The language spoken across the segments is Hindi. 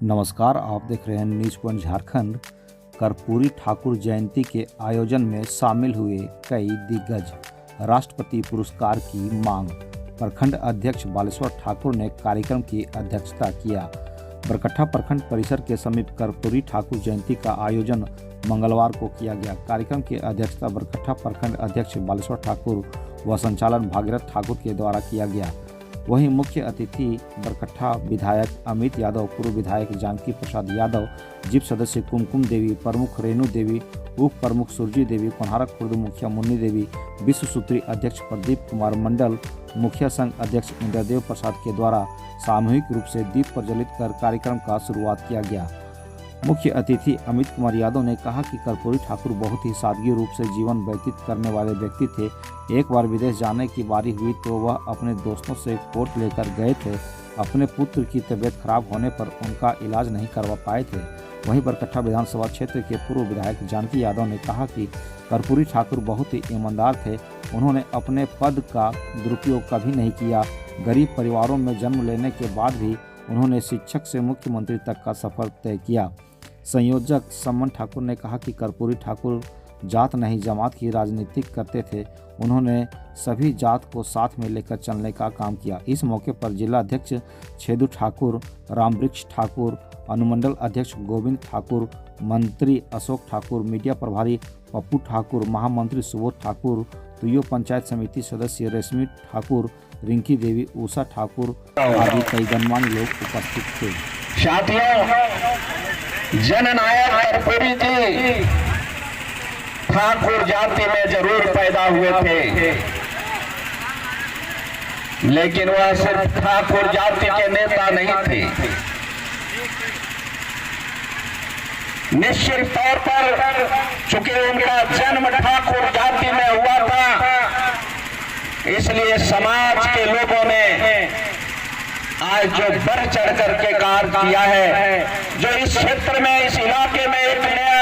नमस्कार, आप देख रहे हैं न्यूज पॉइंट झारखंड। कर्पूरी ठाकुर जयंती के आयोजन में शामिल हुए कई दिग्गज, राष्ट्रपति पुरस्कार की मांग। प्रखंड अध्यक्ष बालेश्वर ठाकुर ने कार्यक्रम की अध्यक्षता किया। बरकट्ठा प्रखंड परिसर के समीप कर्पूरी ठाकुर जयंती का आयोजन मंगलवार को किया गया। कार्यक्रम की अध्यक्षता बरकट्ठा प्रखंड अध्यक्ष बालेश्वर ठाकुर व संचालन भागीरथ ठाकुर के द्वारा किया गया। वहीं मुख्य अतिथि बरकट्ठा विधायक अमित यादव, पूर्व विधायक जानकी प्रसाद यादव, जीप सदस्य कुमकुम देवी, प्रमुख रेणु देवी, उप प्रमुख सुरजी देवी, कोन्हारा खुर्द मुखिया मुन्नी देवी, विश्व सूत्री अध्यक्ष प्रदीप कुमार मंडल, मुखिया संघ अध्यक्ष इंद्रदेव प्रसाद के द्वारा सामूहिक रूप से दीप प्रज्वलित कर कार्यक्रम का शुरुआत किया गया। मुख्य अतिथि अमित कुमार यादव ने कहा कि कर्पूरी ठाकुर बहुत ही सादगी रूप से जीवन व्यतीत करने वाले व्यक्ति थे। एक बार विदेश जाने की बारी हुई तो वह अपने दोस्तों से कोट लेकर गए थे। अपने पुत्र की तबीयत खराब होने पर उनका इलाज नहीं करवा पाए थे। वहीं बरकट्ठा विधानसभा क्षेत्र के पूर्व विधायक जानकी यादव ने कहा कि कर्पूरी ठाकुर बहुत ही ईमानदार थे। उन्होंने अपने पद का दुरुपयोग कभी नहीं किया। गरीब परिवारों में जन्म लेने के बाद भी उन्होंने शिक्षक से मुख्यमंत्री तक का सफर तय किया। संयोजक सम्मन ठाकुर ने कहा कि कर्पूरी ठाकुर जात नहीं जमात की राजनीति करते थे। उन्होंने सभी जात को साथ में लेकर चलने का काम किया। इस मौके पर जिला अध्यक्ष छेदू ठाकुर, रामवृक्ष ठाकुर, अनुमंडल अध्यक्ष गोविंद ठाकुर, मंत्री अशोक ठाकुर, मीडिया प्रभारी पप्पू ठाकुर, महामंत्री सुबोध ठाकुर, तुयो पंचायत समिति सदस्य रेशमी ठाकुर, रिंकी देवी, उषा ठाकुर आदि कई गणमान्य लोग उपस्थित थे। जननायक कर्पूरी जी ठाकुर जाति में जरूर पैदा हुए थे, लेकिन वह सिर्फ ठाकुर जाति के नेता नहीं थे। निश्चित तौर पर चूंकि उनका जन्म ठाकुर जाति में हुआ था, इसलिए समाज के लोगों ने आज जो बढ़ चढ़ करके कार्य किया है, जो इस क्षेत्र में, इस इलाके में एक नया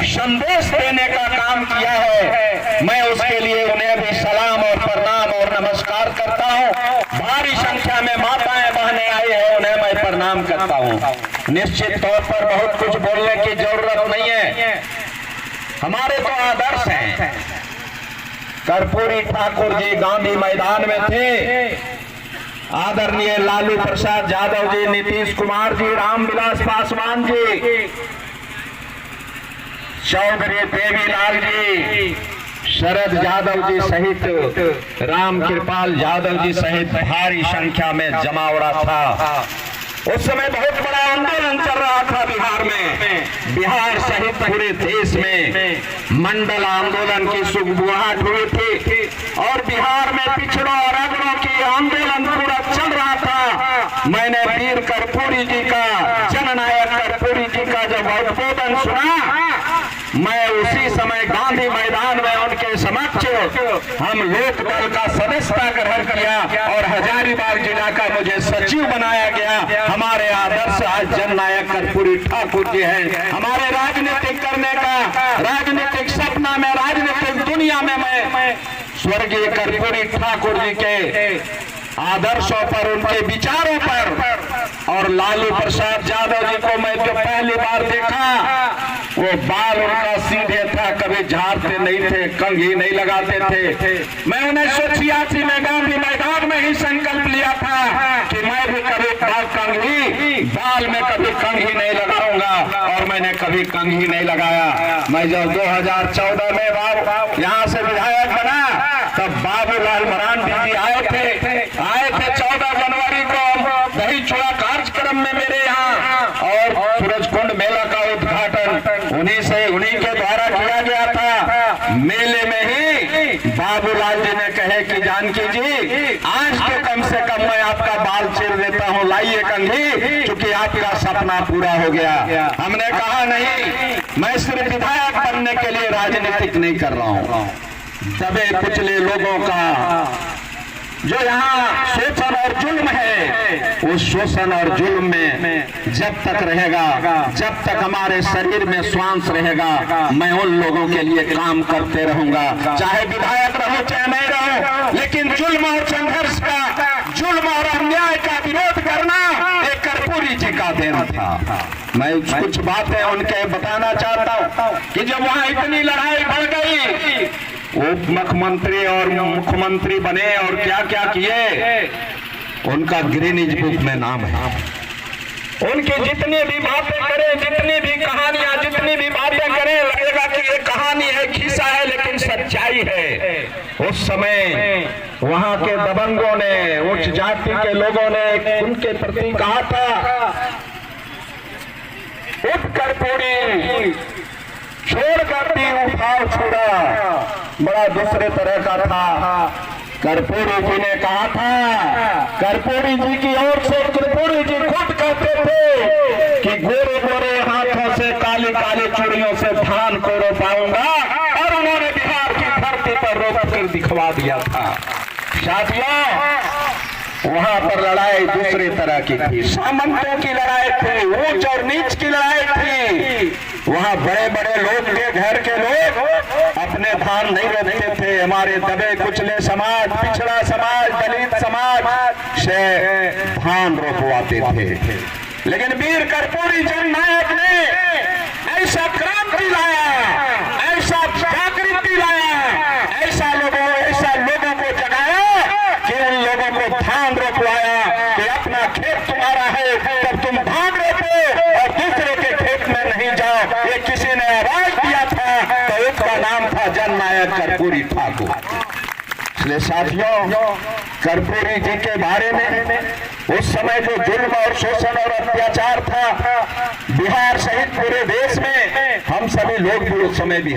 संदेश देने का काम किया है, मैं उसके लिए उन्हें भी सलाम और प्रणाम और नमस्कार करता हूं। भारी संख्या में माताएं बहनें आई है, उन्हें मैं प्रणाम करता हूं। निश्चित तौर पर बहुत कुछ बोलने की जरूरत नहीं है, हमारे तो आदर्श हैं। कर्पूरी ठाकुर जी गांधी मैदान में थे। आदरणीय लालू प्रसाद यादव जी, नीतीश कुमार जी, रामविलास पासवान जी, चौधरी देवीलाल जी, शरद यादव जी सहित राम कृपाल यादव जी सहित भारी संख्या में जमावड़ा था। उस समय बहुत बड़ा आंदोलन चल रहा था बिहार में। बिहार सहित पूरे देश में मंडल आंदोलन की सुगबुगाहट हुई थी और बिहार में पिछड़ों और अगड़ों की आंदोलन पूरा चल रहा था। मैंने वीर कर्पूरी जी का, जननायक कर्पूरी जी का जब उद्बोधन सुना, मैं उसी समय गांधी मैदान में उनके समक्ष हम लोक दल का सदस्यता ग्रहण किया और हजारीबाग जिला का मुझे सचिव बनाया गया। हमारे आदर्श आज जननायक कर्पूरी ठाकुर जी हैं। हमारे राजनीतिक करने का, राजनीतिक सपना में, राजनीतिक दुनिया में मैं स्वर्गीय कर्पूरी ठाकुर जी के आदर्शों पर, उनके विचारों पर, और लालू प्रसाद यादव जी को मैं जो पहली बार देखा, वो बाल उनका सीधे था, कभी झाड़ते नहीं थे, कंघी नहीं लगाते थे। मैं 1986 में गांधी मैदान में ही संकल्प लिया था कि मैं भी कभी बाल में कभी कंघी नहीं लगाऊंगा, और मैंने कभी कंघी नहीं लगाया। मैं जब 2014 में यहाँ से विधायक बना, तब बाबूलाल मरांडी जी आए थे 14 जनवरी को दही चूड़ा कार्यक्रम में मेरे यहाँ, और सूरजकुंड मेला का उद्घाटन उन्हीं के द्वारा किया गया था। मेले में ही बाबूलाल जी ने कहे कि जानकी जी, आज तो कम से कम मैं आपका बाल चीर देता हूँ, लाइए कंघी, क्योंकि आपका सपना पूरा हो गया। हमने कहा नहीं, मैं सिर्फ विधायक बनने के लिए राजनीतिक नहीं कर रहा हूँ। दबे कुचले लोगों का जो यहाँ शोषण और जुल्म है, उस शोषण और जुल्म में जब तक रहेगा, जब तक हमारे शरीर में श्वास रहेगा, मैं उन लोगों के लिए काम करते रहूंगा, चाहे विधायक रहो चाहे नहीं रहो। लेकिन जुल्म और संघर्ष का, जुल्म और अन्याय का विरोध करना एक कर्पूरी जी का का दिन था। मैं कुछ बातें उनके बताना चाहता हूँ कि जब वहां इतनी लड़ाई बढ़ गई, उप मुख्यमंत्री और मुख्यमंत्री बने और क्या क्या किए, उनका गिनीज बुक में नाम है। उनकी जितनी भी बातें करें, जितनी भी कहानियां, जितनी भी बातें करें, लगेगा कि ये कहानी है, खिस्सा है, लेकिन सच्चाई है। उस समय वहां के दबंगों ने, उच्च जाति के लोगों ने उनके प्रति कहा था, उठ कर्पूरी छोड़ कर दी उठाओ छोड़ा। बड़ा दूसरे तरह का था। कर्पूरी जी ने कहा था, कर्पूरी जी की ओर से कर्पूरी जी खुद कहते थे कि गोरे गोरे हाथों से काली काली चूड़ियों से धान को रोपाऊंगा, और उन्होंने बिहार की धरती पर रोप कर दिखवा दिया था। साथियों, वहां पर लड़ाई दूसरी तरह की थी, सामंतों की लड़ाई थी, ऊंच और नीच की लड़ाई थी। वहां बड़े बड़े लोग के घर के लोग अपने धान नहीं रोपते थे। हमारे दबे कुचले समाज, पिछड़ा समाज, दलित समाज से धान रोपवाते थे। लेकिन वीर कर्पूरी जननायक ने ऐसा क्रांति लाया, ऐसा जागृति लाया, ऐसा लोगों को जगाया कि उन लोगों को धान रोपवाया कि अपना खेत तुम्हारा है, तब तुम धान रोपो और दूसरे के खेत में नहीं जाओ। ये किसी ने आवाज दिया था, तो उसका नाम था जननायक कर्पूरी ठाकुर। इसलिए साथियों, कर्पूरी जी के बारे में उस समय जो जुल्म और शोषण और अत्याचार था बिहार सहित पूरे देश में, हम सभी लोग भी उस समय भी